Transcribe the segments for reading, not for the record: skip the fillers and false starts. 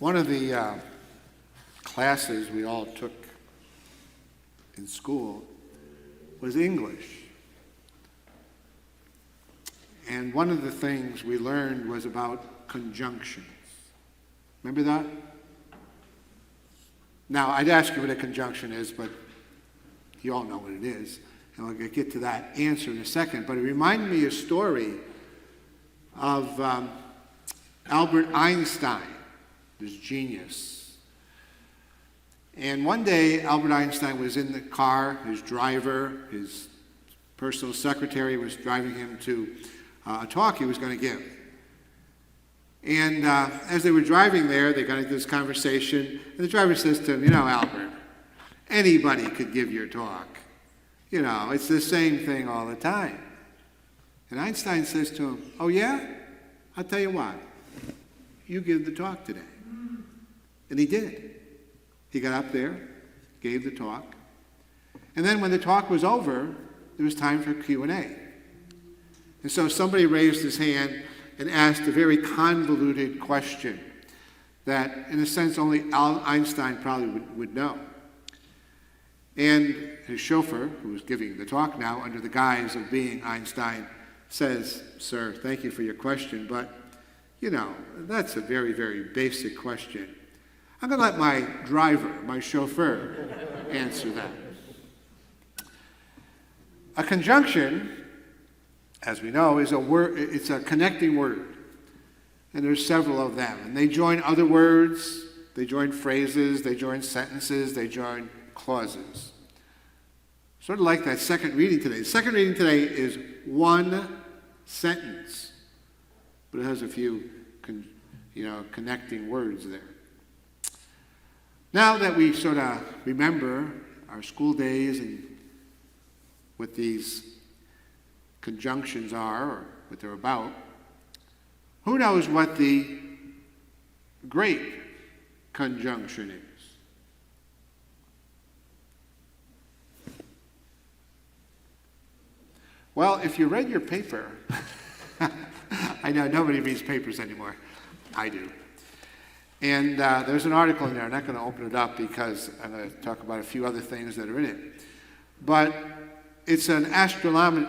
One of the classes we all took in school was English. And one of the things we learned was about conjunctions. Remember that? Now, I'd ask you what a conjunction is, but you all know what it is. And we'll get to that answer in a second. But it reminded me of a story of Albert Einstein, this genius. And one day, Albert Einstein was in the car. His driver, his personal secretary, was driving him to a talk he was going to give. And as they were driving there, they got into this conversation, and the driver says to him, Albert, anybody could give your talk. It's the same thing all the time. And Einstein says to him, oh yeah? I'll tell you what, you give the talk today. And he did. He got up there, gave the talk, and then when the talk was over, it was time for Q&A. And so somebody raised his hand and asked a very convoluted question that, in a sense, only Einstein probably would know. And his chauffeur, who was giving the talk now under the guise of being Einstein, says, "Sir, thank you for your question, but, that's a very, very basic question. I'm going to let my driver, my chauffeur, answer that." A conjunction, as we know, is a word. It's a connecting word. And there's several of them. And they join other words, they join phrases, they join sentences, they join clauses. Sort of like that second reading today. The second reading today is one sentence, but it has a few connecting words there. Now that we sort of remember our school days and what these conjunctions are, or what they're about, who knows what the great conjunction is? Well, if you read your paper, I know nobody reads papers anymore. I do. And there's an article in there. I'm not going to open it up because I'm going to talk about a few other things that are in it. But it's an astronomical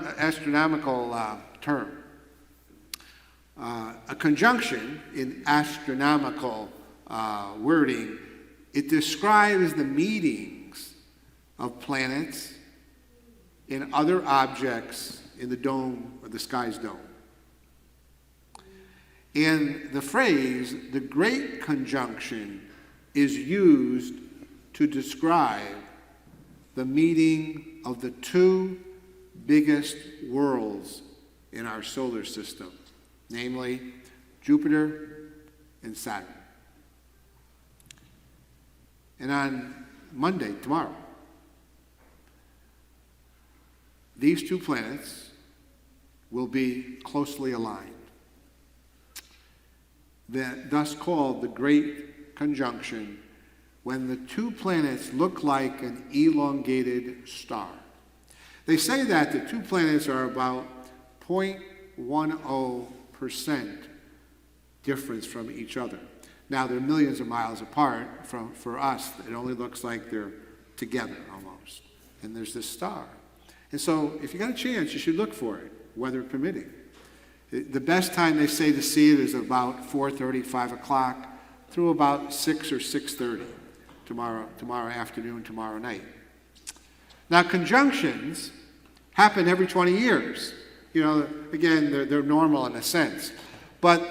term. A conjunction in astronomical wording, it describes the meetings of planets and other objects in the dome, or the sky's dome. And the phrase, the great conjunction, is used to describe the meeting of the two biggest worlds in our solar system, namely Jupiter and Saturn. And on Monday, tomorrow, these two planets will be closely aligned, thus called the Great Conjunction, when the two planets look like an elongated star. They say that the two planets are about 0.10% difference from each other. Now, they're millions of miles apart. For us, it only looks like they're together almost. And there's this star. And so, if you got a chance, you should look for it, weather permitting. The best time they say to see it is about 4:30, 5 o'clock, through about 6 or 6:30 tomorrow afternoon, tomorrow night. Now, conjunctions happen every 20 years. Again, they're normal in a sense. But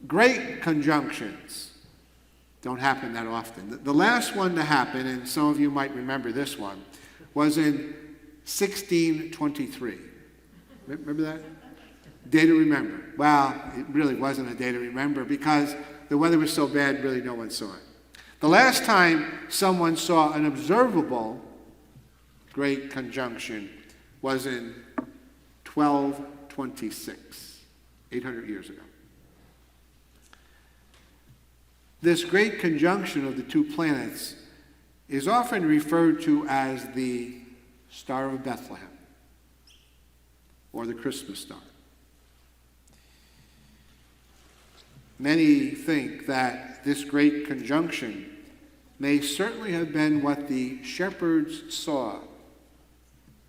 great conjunctions don't happen that often. The last one to happen, and some of you might remember this one, was in 1623. Remember that? Day to remember. Well, it really wasn't a day to remember because the weather was so bad, really no one saw it. The last time someone saw an observable great conjunction was in 1226, 800 years ago. This great conjunction of the two planets is often referred to as the Star of Bethlehem, or the Christmas star. Many think that this great conjunction may certainly have been what the shepherds saw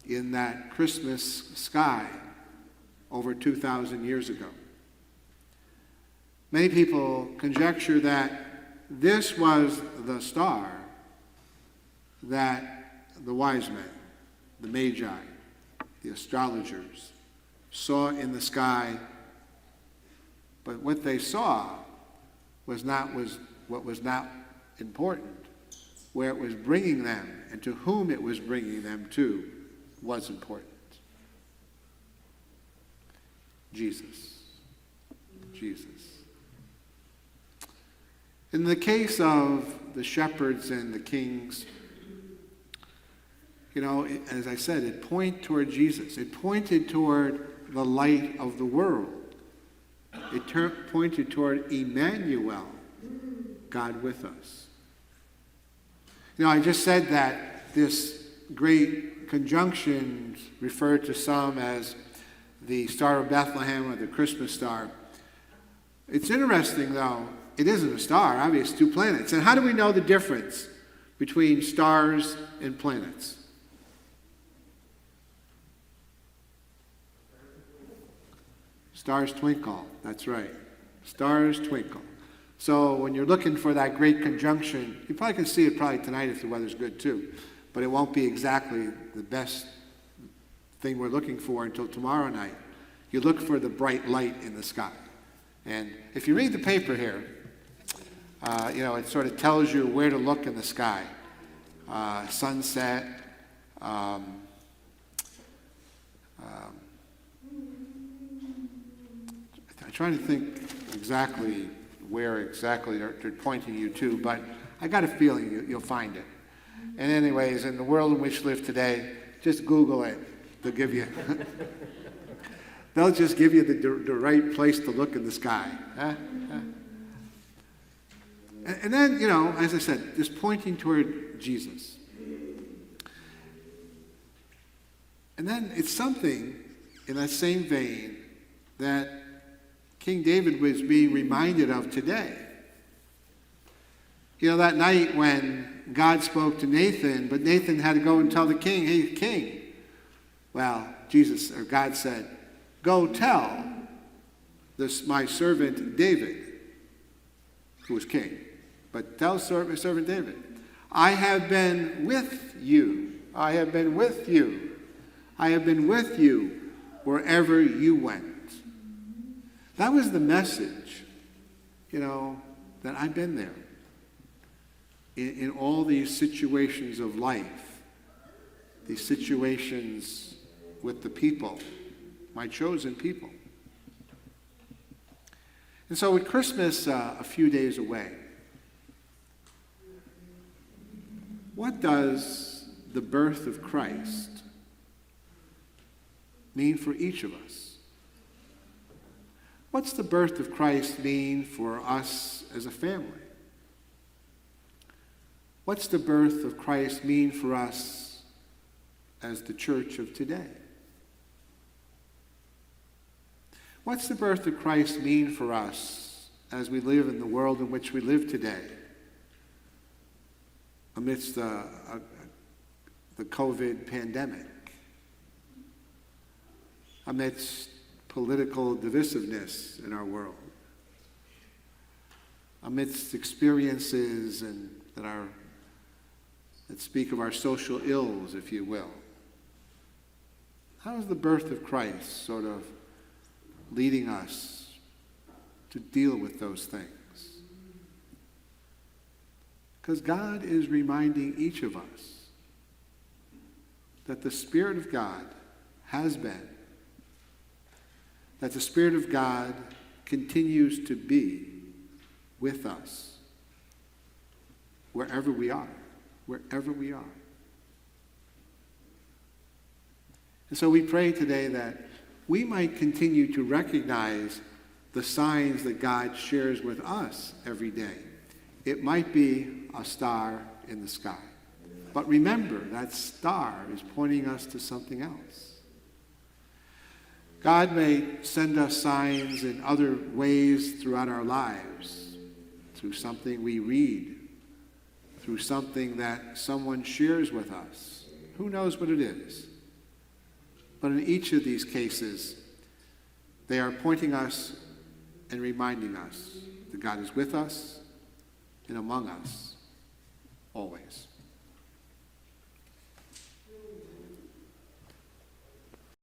in that Christmas sky over 2,000 years ago. Many people conjecture that this was the star that the wise men, the magi, the astrologers, saw in the sky, but what they saw was what was not important. Where it was bringing them and to whom it was bringing them to was important. Jesus. Jesus. In the case of the shepherds and the kings, as I said, it pointed toward Jesus. It pointed toward the light of the world. It pointed toward Emmanuel, God with us. I just said that this great conjunction referred to some as the Star of Bethlehem or the Christmas star. It's interesting, though, it isn't a star. Obviously, it's two planets. And how do we know the difference between stars and planets? Stars twinkle. That's right. Stars twinkle. So when you're looking for that great conjunction, you probably can see it probably tonight if the weather's good too. But it won't be exactly the best thing we're looking for until tomorrow night. You look for the bright light in the sky. And if you read the paper here, it sort of tells you where to look in the sky. Sunset. I'm trying to think exactly where exactly they're pointing you to, but I got a feeling you'll find it. And anyways, in the world in which we live today, just Google it. They'll give you, they'll just give you the right place to look in the sky. And then, as I said, just pointing toward Jesus. And then it's something in that same vein that King David was being reminded of today. That night when God spoke to Nathan, but Nathan had to go and tell the king, hey, king. Well, God said, go tell my servant David, who was king, but tell my servant David, I have been with you. I have been with you. I have been with you wherever you went. That was the message, that I've been there in all these situations of life, these situations with the people, my chosen people. And so with Christmas a few days away, what does the birth of Christ mean for each of us? What's the birth of Christ mean for us as a family? What's the birth of Christ mean for us as the church of today? What's the birth of Christ mean for us as we live in the world in which we live today, amidst the COVID pandemic, amidst political divisiveness in our world, amidst experiences that speak of our social ills, if you will? How is the birth of Christ sort of leading us to deal with those things? Because God is reminding each of us that the Spirit of God has been, that the Spirit of God continues to be with us wherever we are. Wherever we are. And so we pray today that we might continue to recognize the signs that God shares with us every day. It might be a star in the sky. But remember, that star is pointing us to something else. God may send us signs in other ways throughout our lives, through something we read, through something that someone shares with us. Who knows what it is? But in each of these cases, they are pointing us and reminding us that God is with us and among us always.